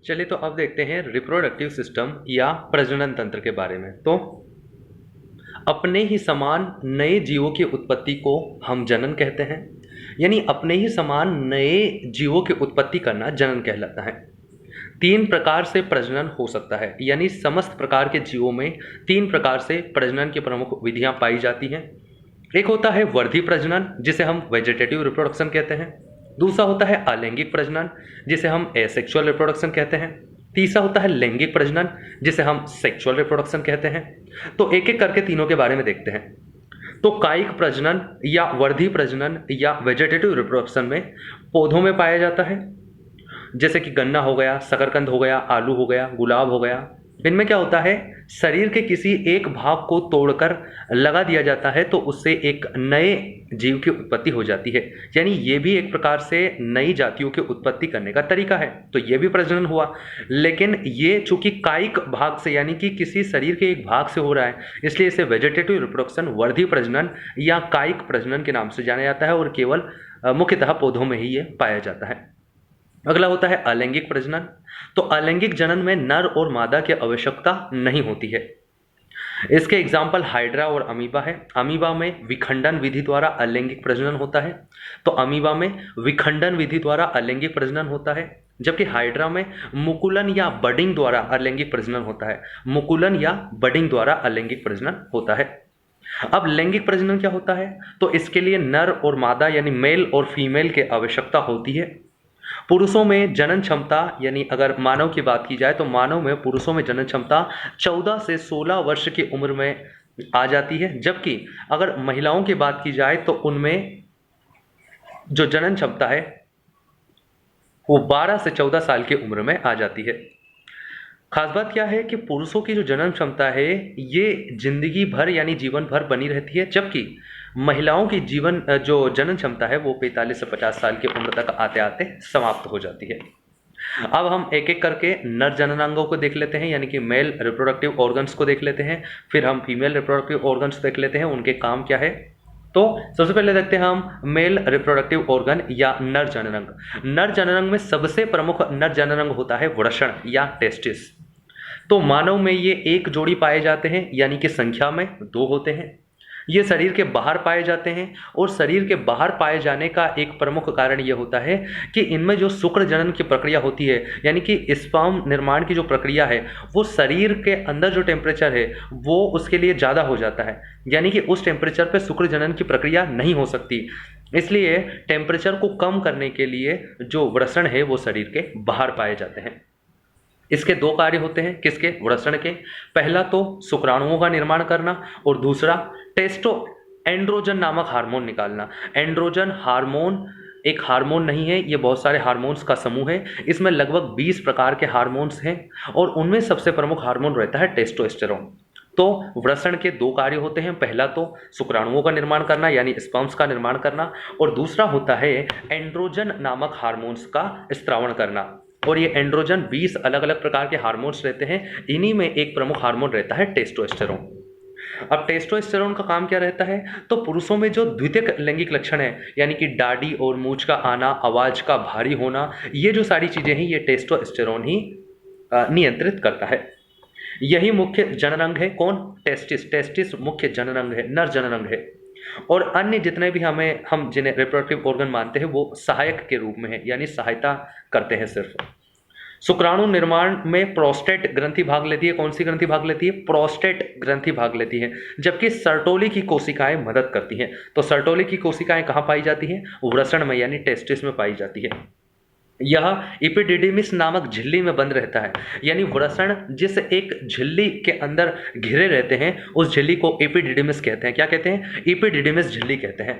चलिए तो अब देखते हैं रिप्रोडक्टिव सिस्टम या प्रजनन तंत्र के बारे में। तो अपने ही समान नए जीवों की उत्पत्ति को हम जनन कहते हैं। यानी अपने ही समान नए जीवों की उत्पत्ति करना जनन कहलाता है। तीन प्रकार से प्रजनन हो सकता है, यानी समस्त प्रकार के जीवों में तीन प्रकार से प्रजनन की प्रमुख विधियां पाई जाती हैं। एक होता है वर्धी प्रजनन, जिसे हम वेजिटेटिव रिप्रोडक्शन कहते हैं। दूसरा होता है अलैंगिक प्रजनन, जिसे हम एसेक्सुअल रिप्रोडक्शन कहते हैं। तीसरा होता है लैंगिक प्रजनन, जिसे हम सेक्सुअल रिप्रोडक्शन कहते हैं। तो एक एक करके तीनों के बारे में देखते हैं। तो कायिक प्रजनन या वर्धी प्रजनन या वेजिटेटिव रिप्रोडक्शन में पौधों में पाया जाता है, जैसे कि गन्ना हो गया, शकरकंद हो गया, आलू हो गया, गुलाब हो गया। इनमें क्या होता है, शरीर के किसी एक भाग को तोड़कर लगा दिया जाता है तो उससे एक नए जीव की उत्पत्ति हो जाती है। यानी ये भी एक प्रकार से नई जातियों की उत्पत्ति करने का तरीका है। तो ये भी प्रजनन हुआ, लेकिन ये चूंकि कायिक भाग से यानी कि किसी शरीर के एक भाग से हो रहा है, इसलिए इसे वेजिटेटिव रिप्रोडक्शन, वर्धी प्रजनन या कायिक प्रजनन के नाम से जाना जाता है और केवल मुख्यतः पौधों में ही ये पाया जाता है। अगला होता है अलैंगिक प्रजनन। तो अलैंगिक जनन में नर और मादा की आवश्यकता नहीं होती है। इसके एग्जाम्पल हाइड्रा और अमीबा है। अमीबा में विखंडन विधि द्वारा अलैंगिक प्रजनन होता है। तो अमीबा में विखंडन विधि द्वारा अलैंगिक प्रजनन होता है, जबकि हाइड्रा में मुकुलन या बडिंग द्वारा अलैंगिक प्रजनन होता है। मुकुलन या बडिंग द्वारा अलैंगिक प्रजनन होता है। अब लैंगिक प्रजनन क्या होता है, तो इसके लिए नर और मादा यानी मेल और फीमेल की आवश्यकता होती है। पुरुषों में जनन क्षमता, यानी अगर मानव की बात की जाए तो मानव में पुरुषों में जनन क्षमता 14 से 16 वर्ष की उम्र में आ जाती है, जबकि अगर महिलाओं की बात की जाए तो उनमें जो जनन क्षमता है वो 12 से 14 साल की उम्र में आ जाती है। खास बात क्या है कि पुरुषों की जो जनन क्षमता है ये जिंदगी भर यानी जीवन भर बनी रहती है, जबकि महिलाओं की जीवन जो जनन क्षमता है वो 45 से 50 साल की उम्र तक आते आते समाप्त हो जाती है। अब हम एक एक करके नर जननांगों को देख लेते हैं, यानी कि मेल रिप्रोडक्टिव ऑर्गन्स को देख लेते हैं, फिर हम फीमेल रिप्रोडक्टिव ऑर्गन्स देख लेते हैं, उनके काम क्या है। तो सबसे पहले देखते हैं हम मेल रिप्रोडक्टिव ऑर्गन या नर जननांग। नर जननांग में सबसे प्रमुख नर जननांग होता है वृषण या टेस्टिस। तो मानव में ये एक जोड़ी पाए जाते हैं, यानी कि संख्या में दो होते हैं। ये शरीर के बाहर पाए जाते हैं और शरीर के बाहर पाए जाने का एक प्रमुख कारण ये होता है कि इनमें जो शुक्र जनन की प्रक्रिया होती है, यानी कि स्पर्म निर्माण की जो प्रक्रिया है, वो शरीर के अंदर जो टेम्परेचर है वो उसके लिए ज़्यादा हो जाता है। यानी कि उस टेम्परेचर पे शुक्र जनन की प्रक्रिया नहीं हो सकती। इसलिए टेम्परेचर को कम करने के लिए जो वृषण है वो शरीर के बाहर पाए जाते हैं। इसके दो कार्य होते हैं, किसके, वृषण के। पहला तो शुक्राणुओं का निर्माण करना और दूसरा टेस्टो एंड्रोजन नामक हार्मोन निकालना। एंड्रोजन हार्मोन एक हार्मोन नहीं है, ये बहुत सारे हार्मोन्स का समूह है। इसमें लगभग 20 प्रकार के हार्मोन्स हैं और उनमें सबसे प्रमुख हार्मोन रहता है टेस्टोस्टेरोन। तो वृषण के दो कार्य होते हैं, पहला तो शुक्राणुओं का निर्माण करना यानी स्पर्म्स का निर्माण करना, और दूसरा होता है एंड्रोजन नामक हार्मोन्स का स्त्रावण करना। और ये एंड्रोजन 20 अलग अलग प्रकार के हार्मोन्स रहते हैं, इन्हीं में एक प्रमुख हार्मोन रहता है टेस्टोस्टेरोन। अब टेस्टोस्टेरोन का काम क्या रहता है, तो पुरुषों में जो द्वितीयक लैंगिक लक्षण है, यानी कि दाढ़ी और मूंछ का आना, आवाज का भारी होना, ये जो सारी चीजें हैं ये टेस्टोस्टेरोन ही नियंत्रित करता है। यही मुख्य जननांग है, कौन, टेस्टिस। टेस्टिस मुख्य जननांग है, नर जननांग है। और अन्य जितने भी हम जिन्हें रिप्रोडक्टिव ऑर्गन मानते हैं वो सहायक के रूप में है, यानी सहायता करते हैं सिर्फ। शुक्राणु निर्माण में प्रोस्टेट ग्रंथि भाग लेती है। कौन सी ग्रंथि भाग लेती है, प्रोस्टेट ग्रंथि भाग लेती है, जबकि सर्टोली की कोशिकाएं मदद करती हैं। तो सर्टोली की कोशिकाएं कहाँ पाई जाती हैं, वृषण में यानी टेस्टिस में पाई जाती है। यह इपिडिडिमिस नामक झिल्ली में बंद रहता है, यानी वृषण जिस एक झिल्ली के अंदर घिरे रहते हैं उस झिल्ली को एपिडिडिमिस कहते हैं। क्या कहते हैं, एपिडिडिमिस झिल्ली कहते हैं।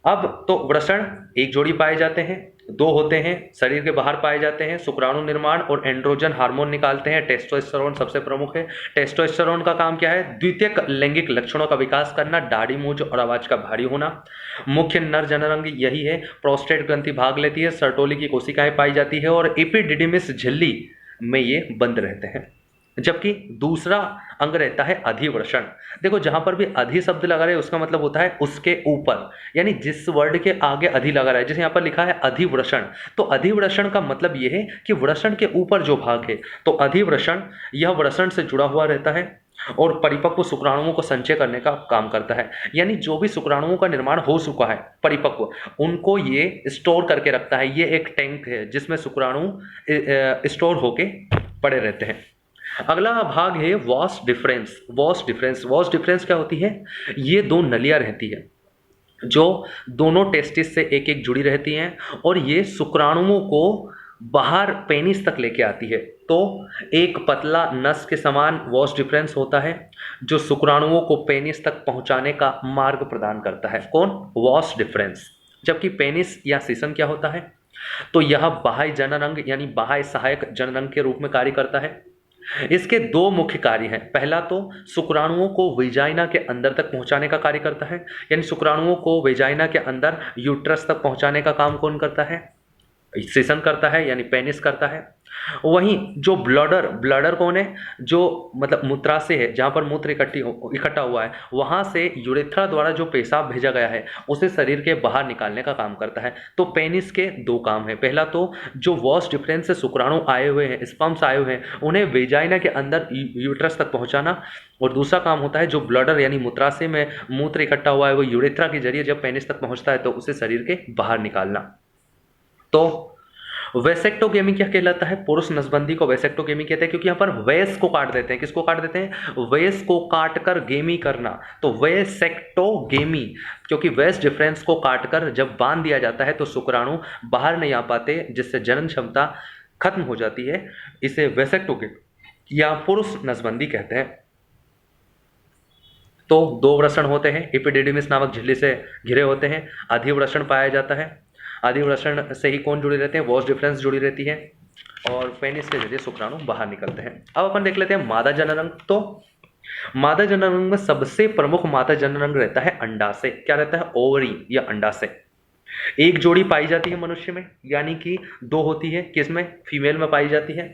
अब तो वृषण एक जोड़ी पाए जाते हैं, दो होते हैं, शरीर के बाहर पाए जाते हैं, शुक्राणु निर्माण और एंड्रोजन हार्मोन निकालते हैं। टेस्टोस्टेरोन सबसे प्रमुख है। टेस्टोस्टेरोन का काम क्या है, द्वितीयक लैंगिक लक्षणों का विकास करना, दाढ़ी मूंछ और आवाज का भारी होना। मुख्य नर जननांग यही है, प्रोस्टेट ग्रंथि भाग लेती है, सर्टोली की कोशिकाएं पाई जाती है और एपिडिडिमिस झिल्ली में ये बंद रहते हैं। जबकि दूसरा अंग रहता है अधिवृषण। देखो जहां पर भी अधि शब्द लगा रहे उसका मतलब होता है उसके ऊपर, यानी जिस वर्ड के आगे अधि लगा रहा है, जैसे यहाँ पर लिखा है अधिवृषण, तो अधिवृषण का मतलब यह है कि वृषण के ऊपर जो भाग है, तो अधिवृषण यह वृषण से जुड़ा हुआ रहता है और परिपक्व शुक्राणुओं को संचय करने का काम करता है। यानी जो भी शुक्राणुओं का निर्माण हो चुका है परिपक्व, उनको ये स्टोर करके रखता है। ये एक टैंक है जिसमें शुक्राणु स्टोर होके पड़े रहते हैं। अगला भाग है वॉस डिफरेंस। वॉस डिफरेंस क्या होती है? ये दो नलियां रहती है जो दोनों टेस्टिस से एक एक जुड़ी रहती हैं और ये शुक्राणुओं को बाहर पेनिस तक लेके आती है। तो एक पतला नस के समान वॉस डिफरेंस होता है जो शुक्राणुओं को पेनिस तक पहुंचाने का मार्ग प्रदान करता है। कौन? Was difference. जबकि पेनिस या सीसन क्या होता है? तो यह बाह्य जननांग यानी बाह्य सहायक जननांग के रूप में कार्य करता है। इसके दो मुख्य कार्य हैं। पहला तो शुक्राणुओं को वेजाइना के अंदर तक पहुंचाने का कार्य करता है, यानी शुक्राणुओं को वेजाइना के अंदर यूट्रस तक पहुंचाने का काम कौन करता है? सेशन करता है, यानी पेनिस करता है। वहीं जो ब्लडर कौन है? जो मतलब मूत्राशय है, जहां पर मूत्र इकट्ठा हुआ है, वहां से यूरेथ्रा द्वारा जो पेशाब भेजा गया है उसे शरीर के बाहर निकालने का काम करता है। तो पेनिस के दो काम है। पहला तो जो वॉस डिफरेंस से शुक्राणु आए हुए हैं, स्पर्म्स आए हुए हैं, उन्हें वेजाइना के अंदर यूट्रस तक पहुंचाना, और दूसरा काम होता है जो ब्लडर यानी मूत्राशय में मूत्र इकट्ठा हुआ है वो यूरेथ्रा के जरिए जब पेनिस तक पहुंचता है तो उसे शरीर के बाहर निकालना। तो वेसेक्टोगेमी क्या कहलाता है? पुरुष नसबंदी को वेसेक्टोगेमी कहते हैं, क्योंकि यहाँ पर वेस को काट देते हैं। किसको काट देते हैं? वेस को काटकर गेमी करना, तो वेसेक्टोगेमी। क्योंकि वेस डिफरेंस को काटकर जब बांध दिया जाता है तो शुक्राणु बाहर नहीं आ पाते, जिससे जनन क्षमता खत्म हो जाती है। इसे वेसेक्टोगेमी या पुरुष नसबंदी कहते हैं। तो दो वृषण होते हैं, एपिडिडिमिस नामक झिल्ली से घिरे होते हैं। अधिवृषण पाया जाता है, अधिवृषण से ही कौन जुड़ी रहते हैं? वॉस डिफरेंस जुड़ी रहती है और पेनिस के जरिए शुक्राणु बाहर निकलते हैं। अब अपन देख लेते हैं मादा जननांग। तो मादा जननांग में सबसे प्रमुख मादा जननांग रहता है अंडाशय। क्या रहता है? ओवरी या अंडाशय। एक जोड़ी पाई जाती है मनुष्य में, यानी कि दो होती है। किसमें? फीमेल में पाई जाती है।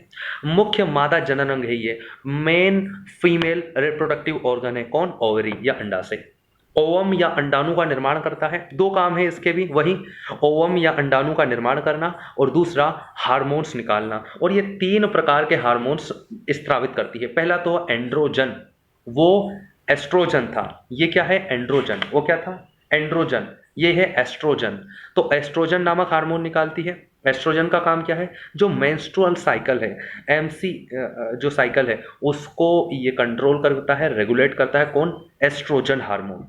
मुख्य मादा जननांग है ये, मेन फीमेल रिप्रोडक्टिव ऑर्गन है। कौन? ओवरी या अंडाशय। ओवम या अंडाणु का निर्माण करता है। दो काम है इसके भी, वही ओवम या अंडाणु का निर्माण करना और दूसरा हार्मोन्स निकालना। और ये तीन प्रकार के हार्मोन्स स्त्रावित करती है। पहला तो एंड्रोजन, वो एस्ट्रोजन था। ये क्या है? एंड्रोजन। वो क्या था? एंड्रोजन। ये है एस्ट्रोजन। तो एस्ट्रोजन नामक हार्मोन निकालती है। एस्ट्रोजन का काम क्या है? जो मेंस्ट्रुअल साइकिल है, एमसी जो साइकिल है, उसको ये कंट्रोल करता है, रेगुलेट करता है। कौन? Estrogen hormone.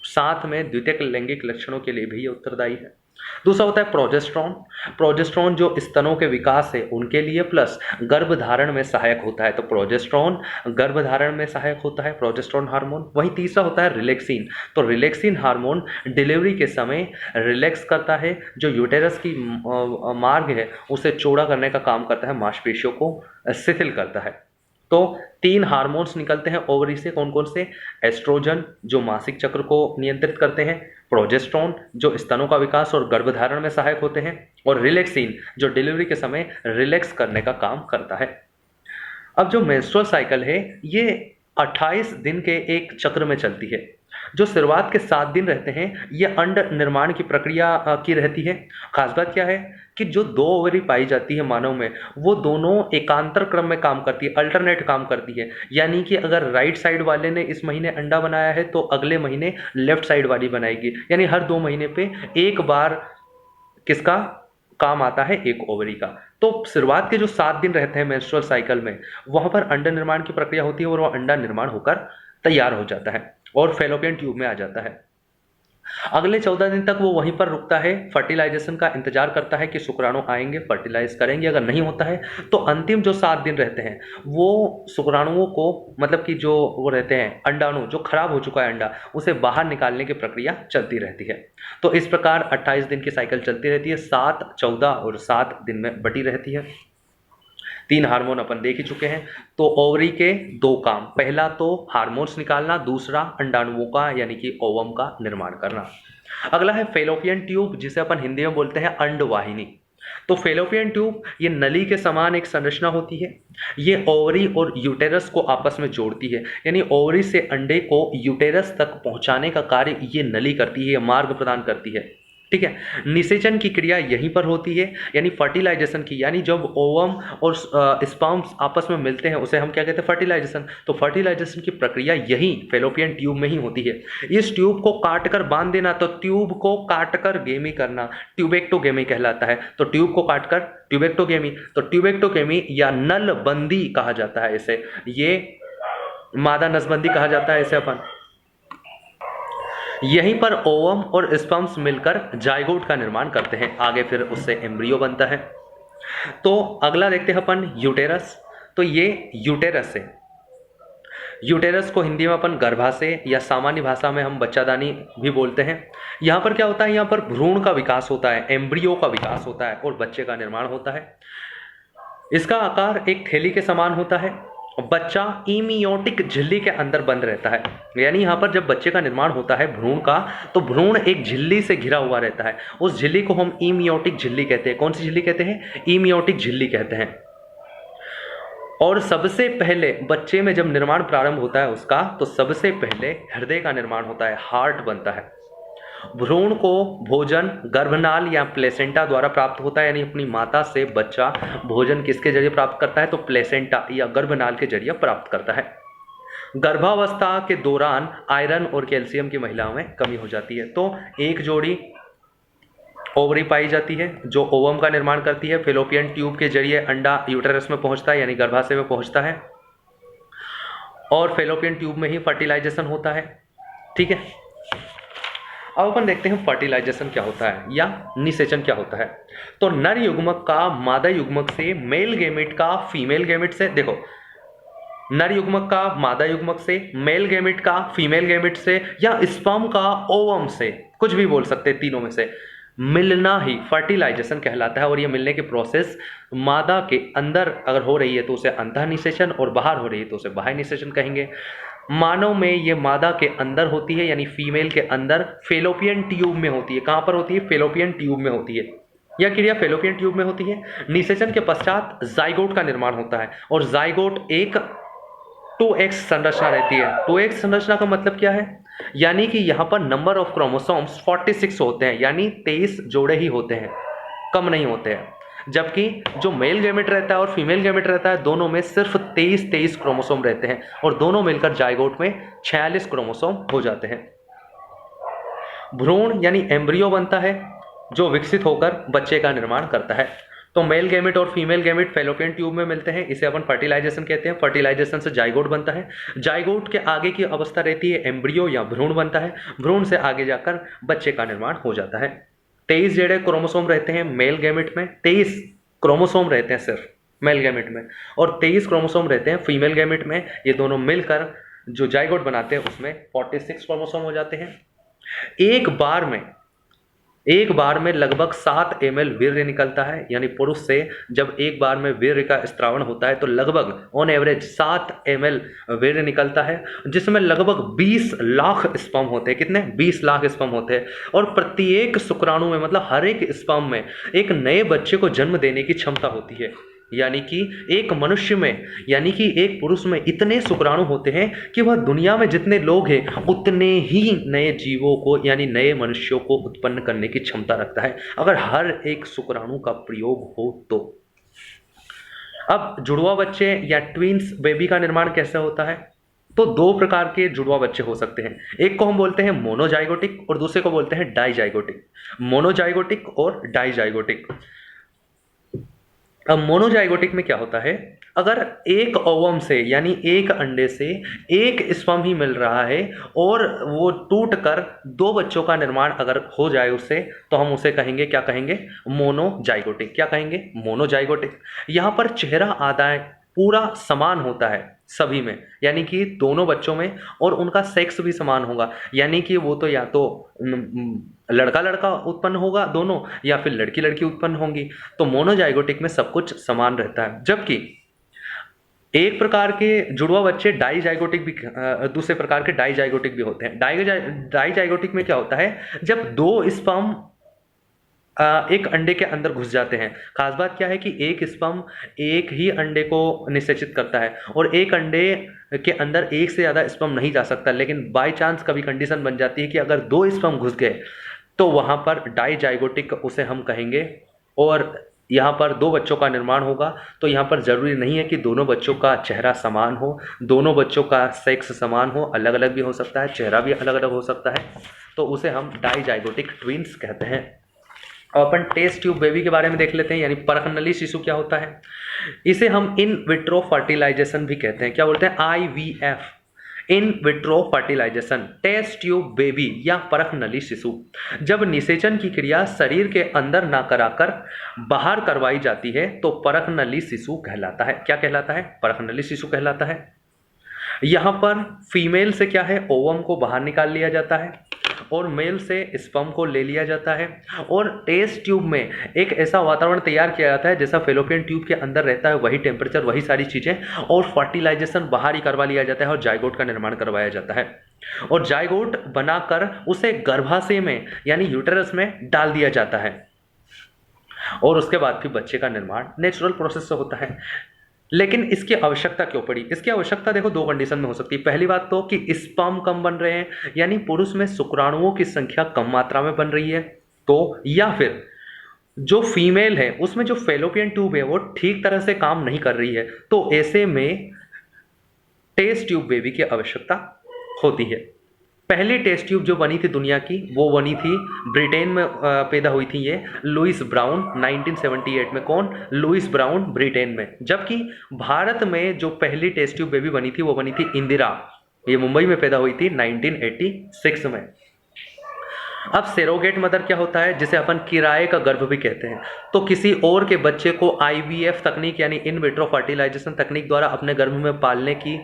साथ में द्वितीयक लैंगिक लक्षणों के लिए भी ये उत्तरदायी है। दूसरा होता है प्रोजेस्ट्रॉन। प्रोजेस्ट्रॉन जो स्तनों के विकास है उनके लिए, प्लस गर्भधारण में सहायक होता है। तो प्रोजेस्ट्रॉन गर्भधारण में सहायक होता है, प्रोजेस्ट्रॉन हार्मोन। वहीं तीसरा होता है रिलैक्सिन। तो रिलैक्सिन हार्मोन डिलीवरी के समय रिलैक्स करता है, जो यूटेरस की मार्ग है उसे चौड़ा करने का काम करता है, मांसपेशियों को शिथिल करता है। तो तीन हार्मोन्स निकलते हैं ओवरी से। कौन कौन से? एस्ट्रोजन जो मासिक चक्र को नियंत्रित करते हैं, प्रोजेस्ट्रॉन जो स्तनों का विकास और गर्भधारण में सहायक होते हैं, और रिलैक्सिन जो डिलीवरी के समय रिलैक्स करने का काम करता है। अब जो मेंस्ट्रुअल साइकिल है ये 28 दिन के एक चक्र में चलती है। जो शुरुआत के 7 दिन रहते हैं ये अंड निर्माण की प्रक्रिया की रहती है। खास बात क्या है कि जो दो ओवरी पाई जाती है मानव में, वो दोनों एकांतर क्रम में काम करती है, अल्टरनेट काम करती है। यानी कि अगर राइट साइड वाले ने इस महीने अंडा बनाया है तो अगले महीने लेफ्ट साइड वाली बनाएगी। यानी हर 2 महीने पे एक बार किसका काम आता है? एक ओवरी का। तो शुरुआत के जो 7 दिन रहते हैं मेंस्ट्रुअल साइकिल में, वहां पर अंडा निर्माण की प्रक्रिया होती है और वह अंडा निर्माण होकर तैयार हो जाता है और फैलोपियन ट्यूब में आ जाता है। अगले 14 दिन तक वो वहीं पर रुकता है, फर्टिलाइजेशन का इंतजार करता है कि शुक्राणु आएंगे, फर्टिलाइज करेंगे। अगर नहीं होता है तो अंतिम जो 7 दिन रहते हैं वो शुक्राणुओं को, मतलब कि जो वो रहते हैं अंडाणु, जो खराब हो चुका है अंडा, उसे बाहर निकालने की प्रक्रिया चलती रहती है। तो इस प्रकार 28 दिन की साइकिल चलती रहती है, 7, 14 और 7 दिन में बटी रहती है। 3 हार्मोन अपन देख ही चुके हैं। तो ओवरी के 2 काम, पहला तो हार्मोन्स निकालना, दूसरा अंडाणुओं का यानी कि ओवम का निर्माण करना। अगला है फैलोपियन ट्यूब, जिसे अपन हिंदी में बोलते हैं अंडवाहिनी। तो फेलोपियन ट्यूब ये नली के समान एक संरचना होती है। ये ओवरी और यूटेरस को आपस में जोड़ती है, यानी ओवरी से अंडे को यूटेरस तक पहुंचाने का कार्य ये नली करती है, ये मार्ग प्रदान करती है। ठीक है, निषेचन की क्रिया यहीं पर होती है, यानी फर्टिलाइजेशन की, यानी जब ओवम और स्पर्म्स आपस में मिलते हैं उसे हम क्या कहते हैं, फर्टिलाइजेशन। तो फर्टिलाइजेशन की प्रक्रिया यही फेलोपियन ट्यूब में ही होती है। इस ट्यूब को काटकर बांध देना, तो ट्यूब को काटकर गेमी करना ट्यूबेक्टोगेमी कहलाता है। तो ट्यूब को काटकर ट्यूबेक्टोगेमी, तो ट्यूबेक्टोगेमी या नलबंदी कहा जाता है इसे, ये मादा नसबंदी कहा जाता है इसे अपन। यहीं पर ओवम और स्पर्म्स मिलकर जाइगोट का निर्माण करते हैं, आगे फिर उससे एम्ब्रियो बनता है। तो अगला देखते हैं अपन यूटेरस। तो ये यूटेरस है, यूटेरस को हिंदी में अपन गर्भाशय या सामान्य भाषा में हम बच्चादानी भी बोलते हैं। यहाँ पर क्या होता है, यहाँ पर भ्रूण का विकास होता है, एम्ब्रियो का विकास होता है और बच्चे का निर्माण होता है। इसका आकार एक थैली के समान होता है। बच्चा इमियोटिक झिल्ली के अंदर बंद रहता है, यानी यहाँ पर जब बच्चे का निर्माण होता है भ्रूण का, तो भ्रूण एक झिल्ली से घिरा हुआ रहता है। उस झिल्ली को हम इमियोटिक झिल्ली कहते हैं। कौन सी झिल्ली कहते हैं, इमियोटिक झिल्ली कहते हैं। और सबसे पहले बच्चे में जब निर्माण प्रारंभ होता है उसका, तो सबसे पहले हृदय का निर्माण होता है, हार्ट बनता है। भ्रूण को भोजन गर्भनाल या प्लेसेंटा द्वारा प्राप्त होता है, यानी अपनी माता से बच्चा भोजन किसके जरिए प्राप्त करता है, तो प्लेसेंटा या गर्भनाल के जरिए प्राप्त करता है। गर्भावस्था के दौरान आयरन और कैल्शियम की महिलाओं में कमी हो जाती है, तो एक जोड़ी ओवरी पाई जाती है जो ओवम का निर्माण करती है। फेलोपियन ट्यूब के जरिए अंडा यूटेरस में पहुंचता है, यानी गर्भाशय में पहुंचता है, और फेलोपियन ट्यूब में ही फर्टिलाइजेशन होता है। ठीक है, अब अपन देखते हैं फर्टिलाइजेशन क्या होता है या निषेचन क्या होता है। तो नर युग्मक का मादा युग्मक से, मेल गैमेट का फीमेल गैमेट से, देखो नर युग्मक का मादा युग्मक से, मेल गैमेट का फीमेल गैमेट से, या स्पर्म का ओवम से, कुछ भी बोल सकते हैं, तीनों में से मिलना ही फर्टिलाइजेशन कहलाता है। और ये मिलने की प्रोसेस मादा के अंदर अगर हो रही है तो उसे अंतः निषेचन, और बाहर हो रही है तो उसे बाह्य निषेचन कहेंगे। मानव में ये मादा के अंदर होती है, यानी फीमेल के अंदर फेलोपियन ट्यूब में होती है। कहाँ पर होती है, फेलोपियन ट्यूब में होती है। यह क्रिया फेलोपियन ट्यूब में होती है। निषेचन के पश्चात जाइगोट का निर्माण होता है, और जाइगोट एक 2x संरचना रहती है। 2x संरचना का मतलब क्या है, यानी कि यहाँ पर नंबर ऑफ क्रोमोसोम्स 46 होते हैं, यानी 23 जोड़े ही होते हैं, कम नहीं होते हैं। जबकि जो मेल गैमेट रहता है और फीमेल गैमेट रहता है, दोनों में सिर्फ 23 क्रोमोसोम रहते हैं, और दोनों मिलकर जाइगोट में 46 क्रोमोसोम हो जाते हैं। भ्रूण यानी एम्ब्रियो बनता है, जो विकसित होकर बच्चे का निर्माण करता है। तो मेल गैमेट और फीमेल गैमेट फेलोपियन ट्यूब में मिलते हैं, इसे अपन फर्टिलाइजेशन कहते हैं। फर्टिलाइजेशन से जाइगोट बनता है। जाइगोट के आगे की अवस्था रहती है एम्ब्रियो या भ्रूण बनता है। भ्रूण से आगे जाकर बच्चे का निर्माण हो जाता है। 23 जोड़े क्रोमोसोम रहते हैं मेल गैमेट में, 23 क्रोमोसोम रहते हैं सिर्फ मेल गैमेट में, और 23 क्रोमोसोम रहते हैं फीमेल गैमेट में। ये दोनों मिलकर जो जाइगोट बनाते हैं उसमें 46 क्रोमोसोम हो जाते हैं। एक बार में लगभग 7 ml वीर्य निकलता है, यानी पुरुष से जब एक बार में वीर्य का स्त्रावण होता है तो लगभग ऑन एवरेज 7 ml वीर्य निकलता है, जिसमें लगभग 20 लाख स्पर्म होते हैं। कितने, 20 लाख स्पर्म होते हैं। और प्रत्येक शुक्राणु में, मतलब हर एक स्पर्म में एक नए बच्चे को जन्म देने की क्षमता होती है। यानी कि एक मनुष्य में, यानी कि एक पुरुष में इतने शुक्राणु होते हैं कि वह दुनिया में जितने लोग हैं उतने ही नए जीवों को, यानी नए मनुष्यों को उत्पन्न करने की क्षमता रखता है, अगर हर एक शुक्राणु का प्रयोग हो तो। अब जुड़वा बच्चे या ट्विंस बेबी का निर्माण कैसे होता है, तो 2 प्रकार के जुड़वा बच्चे हो सकते हैं। एक को हम बोलते हैं मोनोजाइगोटिक और दूसरे को बोलते हैं डाइजाइगोटिक। मोनोजाइगोटिक और डाइजाइगोटिक। अब मोनोजाइगोटिक में क्या होता है, अगर एक ओवम से, यानी एक अंडे से एक स्पर्म ही मिल रहा है और वो टूटकर 2 बच्चों का निर्माण अगर हो जाए उससे, तो हम उसे कहेंगे, क्या कहेंगे, मोनोजाइगोटिक। क्या कहेंगे, मोनोजाइगोटिक। यहाँ पर चेहरा आदाय पूरा समान होता है सभी में, यानी कि दोनों बच्चों में, और उनका सेक्स भी समान होगा, यानी कि वो तो या तो लड़का लड़का उत्पन्न होगा दोनों, या फिर लड़की लड़की उत्पन्न होंगी। तो मोनोजाइगोटिक में सब कुछ समान रहता है। जबकि एक प्रकार के जुड़वा बच्चे डाइजाइगोटिक भी, दूसरे प्रकार के डाइजाइगोटिक भी होते हैं। डाइजाइगोटिक में क्या होता है, जब 2 स्पर्म एक अंडे के अंदर घुस जाते हैं। खास बात क्या है कि एक स्पर्म एक ही अंडे को निषेचित करता है और एक अंडे के अंदर एक से ज़्यादा स्पर्म नहीं जा सकता, लेकिन बाय चांस कभी कंडीशन बन जाती है कि अगर 2 स्पर्म घुस गए तो वहाँ पर डाइजाइगोटिक उसे हम कहेंगे, और यहाँ पर 2 बच्चों का निर्माण होगा। तो यहाँ पर ज़रूरी नहीं है कि दोनों बच्चों का चेहरा समान हो, दोनों बच्चों का सेक्स समान हो, अलग अलग भी हो सकता है, चेहरा भी अलग अलग हो सकता है, तो उसे हम डाइजाइगोटिक ट्विन्स कहते हैं। और अपन टेस्ट ट्यूब बेबी के बारे में देख लेते हैं, यानी परखनली शिशु क्या होता है। इसे हम इन विट्रो फर्टिलाइजेशन भी कहते हैं। क्या बोलते हैं? IVF, in vitro fertilization. Test tube baby या परखनली शिशु जब निषेचन की क्रिया शरीर के अंदर ना कराकर बाहर करवाई जाती है तो परखनली शिशु कहलाता है। क्या कहलाता है? परखनली शिशु कहलाता है। यहाँ पर फीमेल से क्या है, ओवम को बाहर निकाल लिया जाता है और मेल से स्पर्म को ले लिया जाता है, और टेस्ट ट्यूब में एक ऐसा वातावरण तैयार किया जाता है जैसा फेलोपियन ट्यूब के अंदर रहता है, वही टेम्परेचर, वही सारी चीज़ें, और फर्टिलाइजेशन बाहर ही करवा लिया जाता है और जाइगोट का निर्माण करवाया जाता है, और जाइगोट बनाकर उसे गर्भाशय में यानी यूटेरस में डाल दिया जाता है, और उसके बाद फिर बच्चे का निर्माण नेचुरल प्रोसेस से होता है। लेकिन इसकी आवश्यकता क्यों पड़ी? इसकी आवश्यकता देखो 2 कंडीशन में हो सकती है। पहली बात तो कि स्पर्म कम बन रहे हैं, यानी पुरुष में शुक्राणुओं की संख्या कम मात्रा में बन रही है, तो या फिर जो फीमेल है उसमें जो फेलोपियन ट्यूब है वो ठीक तरह से काम नहीं कर रही है, तो ऐसे में टेस्ट ट्यूब बेबी की आवश्यकता होती है। पहली टेस्ट ट्यूब जो बनी थी दुनिया की, वो बनी थी ब्रिटेन में, पैदा हुई थी ये लुइस ब्राउन 1978 में। कौन? लुइस ब्राउन, ब्रिटेन में। जबकि भारत में जो पहली टेस्ट ट्यूब बेबी बनी थी वो बनी थी इंदिरा, ये मुंबई में पैदा हुई थी 1986 में। अब सेरोगेट मदर क्या होता है, जिसे अपन किराए का गर्भ भी कहते हैं। तो किसी और के बच्चे को IVF तकनीक यानी इन विट्रो फर्टिलाइजेशन तकनीक द्वारा अपने गर्भ में पालने की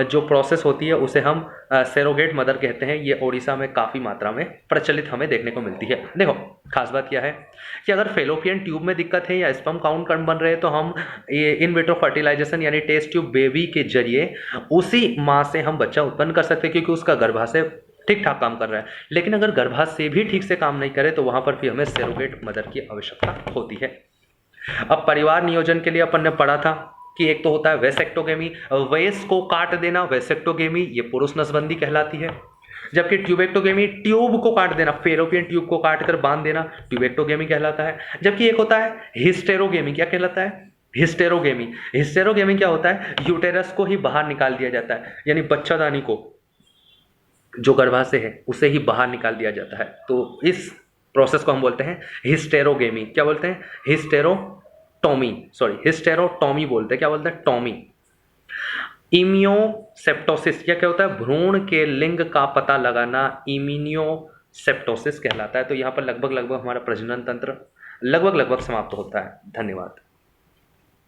जो प्रोसेस होती है उसे हम सेरोगेट मदर कहते हैं। ये ओडिशा में काफ़ी मात्रा में प्रचलित हमें देखने को मिलती है। देखो खास बात क्या है कि अगर फेलोपियन ट्यूब में दिक्कत है या स्पर्म काउंट कम बन रहे हैं तो हम ये इन विट्रो फर्टिलाइजेशन यानी टेस्ट ट्यूब बेबी के जरिए उसी माँ से हम बच्चा उत्पन्न कर सकते हैं, क्योंकि उसका गर्भाशय ठीक ठाक काम कर रहा है। लेकिन अगर गर्भाशय भी ठीक से काम नहीं करे तो वहाँ पर फिर हमें सेरोगेट मदर की आवश्यकता होती है। अब परिवार नियोजन के लिए अपन ने पढ़ा था कि एक तो होता है वेसेक्टोगेमी, वेस को काट देना, वेसेक्टोगेमी, ये पुरुष नसबंदी कहलाती है। जबकि ट्यूबेक्टोगेमी, ट्यूब को काट देना, फेलोपियन ट्यूब को काट कर बांध देना, ट्यूबेक्टोगेमी कहलाता है। जबकि एक होता है हिस्टेरोगेमी। क्या कहलाता है? हिस्टेरोगेमी। हिस्टेरोगेमी क्या होता है? यूटेरस को ही बाहर निकाल दिया जाता है, यानी बच्चादानी को जो गर्भाशय है उसे ही बाहर निकाल दिया जाता है। तो इस प्रोसेस को हम बोलते हैं हिस्टेरोगेमी। क्या बोलते हैं? हिस्टेरोटॉमी बोलते हैं। क्या बोलते हैं? टॉमी। इम्यूनोसेप्टोसिस, क्या क्या होता है? भ्रूण के लिंग का पता लगाना इम्यूनोसेप्टोसिस कहलाता है। तो यहाँ पर लगभग हमारा प्रजनन तंत्र लगभग समाप्त होता है। धन्यवाद।